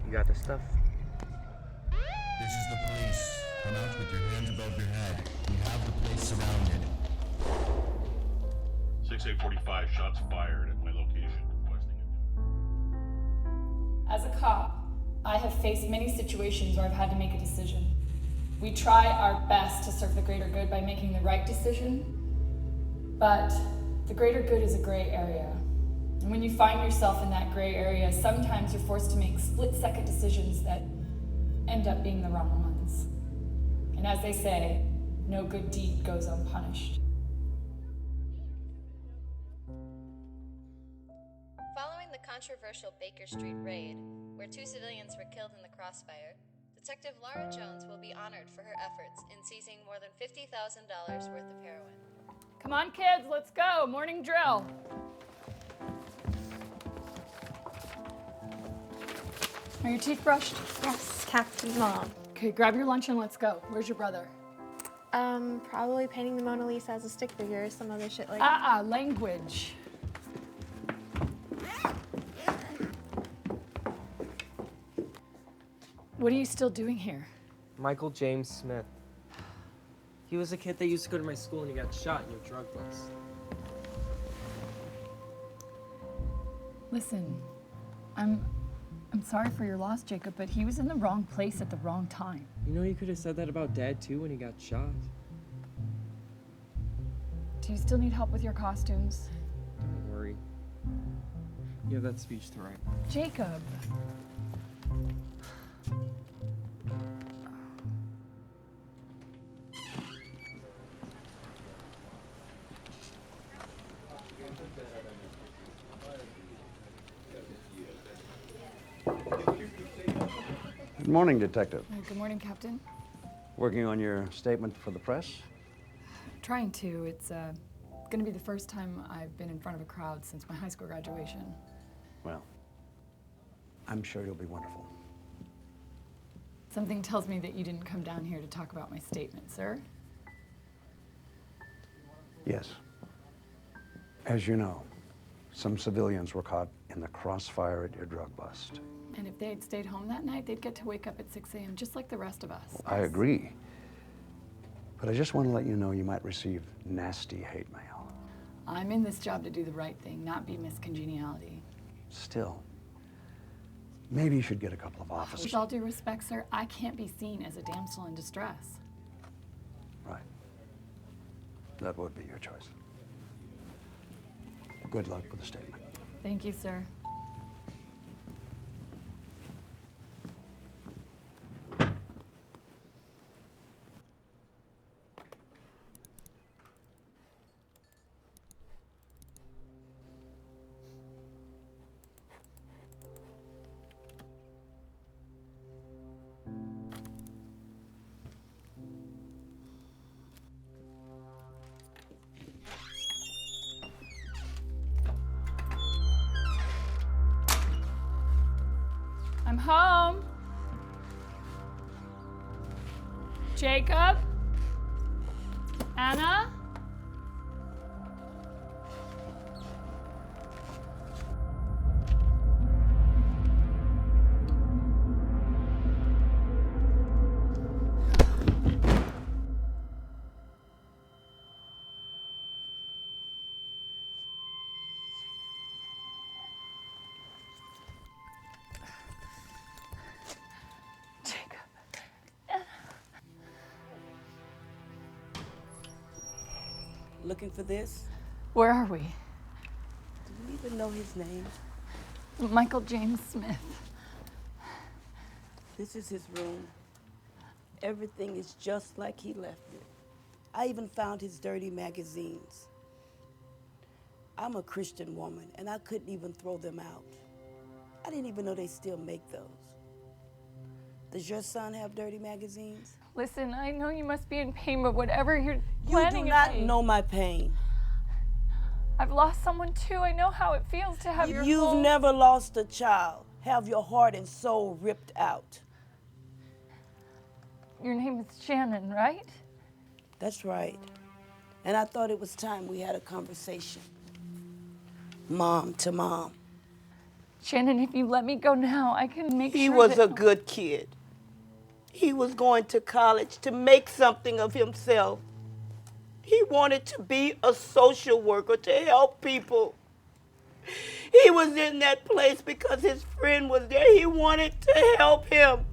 You got the stuff? This is the police. Come out with your hands above your head. We have the place surrounded. 6845, shots fired at my location. Requesting it. As a cop, I have faced many situations where I've had to make a decision. We try our best to serve the greater good by making the right decision, but the greater good is a gray area. And when you find yourself in that gray area, sometimes you're forced to make split-second decisions that end up being the wrong ones. And as they say, no good deed goes unpunished. Following the controversial Baker Street raid, where 2 civilians were killed in the crossfire, Detective Lara Jones will be honored for her efforts in seizing more than $50,000 worth of heroin. Come on, kids, let's go. Morning drill. Are your teeth brushed? Yes, Captain Mom. Okay, grab your lunch and let's go. Where's your brother? Probably painting the Mona Lisa as a stick figure or some other shit like that. Language. What are you still doing here? Michael James Smith. He was a kid that used to go to my school and he got shot in your drug bust. Listen, I'm sorry for your loss, Jacob, but he was in the wrong place at the wrong time. You know you could have said that about Dad too when he got shot. Do you still need help with your costumes? Don't worry. You have that speech to write. Jacob. Good morning, Detective. Good morning, Captain. Working on your statement for the press? Trying to. It's gonna be the first time I've been in front of a crowd since my high school graduation. Well, I'm sure you'll be wonderful. Something tells me that you didn't come down here to talk about my statement, sir. Yes. As you know, some civilians were caught in the crossfire at your drug bust. And if they had stayed home that night, they'd get to wake up at 6 a.m. just like the rest of us. I agree. But I just want to let you know you might receive nasty hate mail. I'm in this job to do the right thing, not be Miss Congeniality. Still, maybe you should get a couple of officers. With all due respect, sir, I can't be seen as a damsel in distress. Right. That would be your choice. Good luck with the statement. Thank you, sir. I'm home. Jacob? Anna? Looking for this? Where are we? Do you even know his name? Michael James Smith. This is his room. Everything is just like he left it. I even found his dirty magazines. I'm a Christian woman, and I couldn't even throw them out. I didn't even know they still make those. Does your son have dirty magazines? Listen, I know you must be in pain, but whatever you're You planning do not to know my pain. I've lost someone too. I know how it feels to have your You've whole... never lost a child, have your heart and soul ripped out. Your name is Shannon, right? That's right. And I thought it was time we had a conversation. Mom to mom. Shannon, if you let me go now, I can make sure He was that... a good kid. He was going to college to make something of himself. He wanted to be a social worker, to help people. He was in that place because his friend was there. He wanted to help him.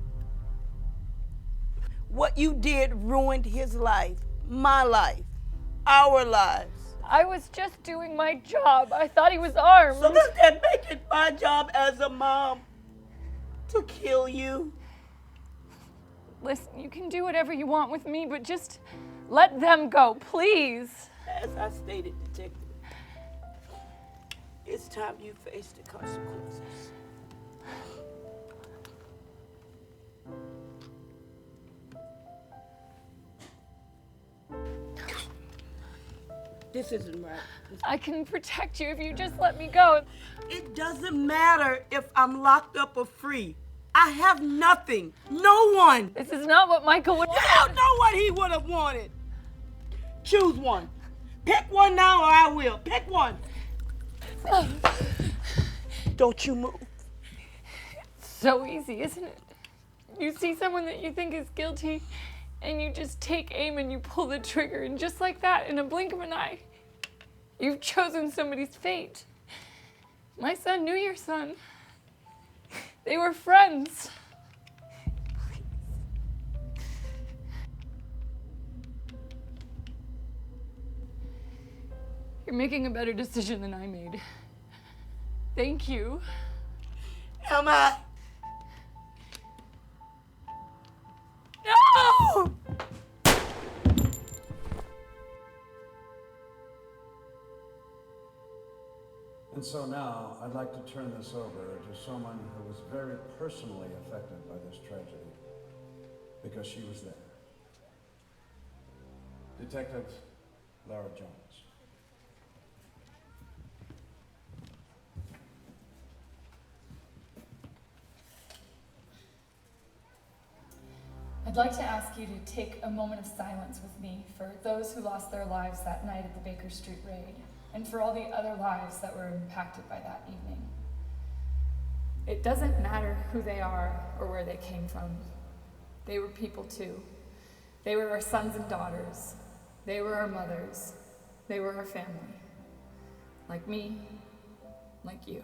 What you did ruined his life, my life, our lives. I was just doing my job. I thought he was armed. So does that make it my job as a mom to kill you? Listen, you can do whatever you want with me, but just let them go, please. As I stated, Detective, it's time you face the consequences. This isn't right. I can protect you if you just let me go. It doesn't matter if I'm locked up or free. I have nothing. No one. This is not what Michael would You want. don't know what he would have wanted. Choose one. Pick one now or I will. Pick one. Don't you move. So easy, isn't it? You see someone that you think is guilty, and you just take aim and you pull the trigger, and just like that, in a blink of an eye, you've chosen somebody's fate. My son knew your son. They were friends. You're making a better decision than I made. Thank you. Am I? No! And so now, I'd like to turn this over to someone who was very personally affected by this tragedy, because she was there. Detective Lara Jones. I'd like to ask you to take a moment of silence with me for those who lost their lives that night at the Baker Street raid, and for all the other lives that were impacted by that evening. It doesn't matter who they are or where they came from. They were people too. They were our sons and daughters. They were our mothers. They were our family. Like me, like you.